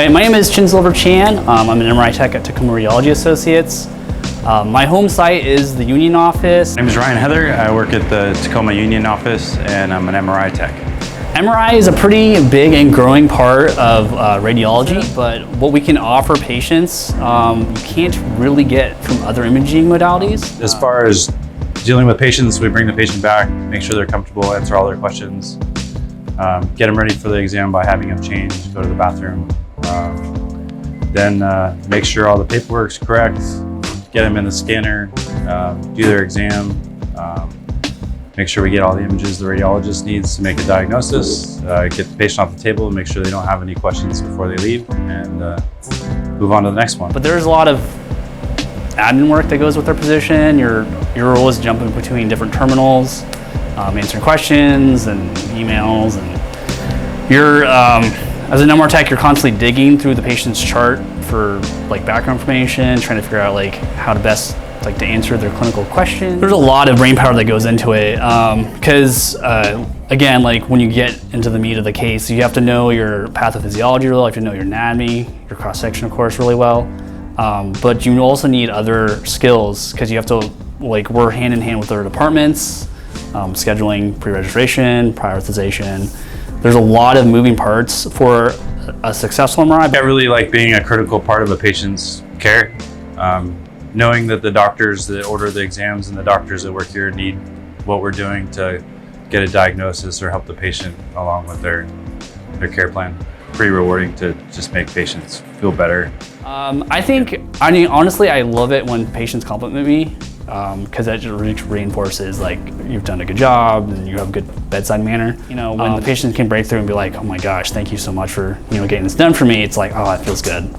Hey, my name is Chinsilver Chan. I'm an MRI tech at Tacoma Radiology Associates. My home site is the Union office. My name is Ryan Heather. I work at the Tacoma Union office and I'm an MRI tech. MRI is a pretty big and growing part of radiology, but what we can offer patients, you can't really get from other imaging modalities. As far as dealing with patients, we bring the patient back, make sure they're comfortable, answer all their questions, get them ready for the exam by having them change, go to the bathroom, then make sure all the paperwork's correct, get them in the scanner, do their exam, make sure we get all the images the radiologist needs to make a diagnosis, get the patient off the table and make sure they don't have any questions before they leave, and move on to the next one. But there's a lot of admin work that goes with their position. Your role is jumping between different terminals, answering questions and emails, and you're as an MR tech, you're constantly digging through the patient's chart for like background information, trying to figure out like how to best to answer their clinical questions. There's a lot of brain power that goes into it because again, like when you get into the meat of the case, you have to know your pathophysiology really well, you have to know your anatomy, your cross-section of course really well, but you also need other skills because you have to work hand in hand with other departments, scheduling, pre-registration, prioritization. There's a lot of moving parts for a successful MRI. I really like being a critical part of a patient's care. Knowing that the doctors that order the exams and the doctors that work here need what we're doing to get a diagnosis or help the patient along with their care plan. Pretty rewarding to just make patients feel better. Honestly, I love it when patients compliment me because that just reinforces you've done a good job and you have a good bedside manner. When the patient can break through and be like, oh my gosh, thank you so much for getting this done for me, it's like, oh, it feels good.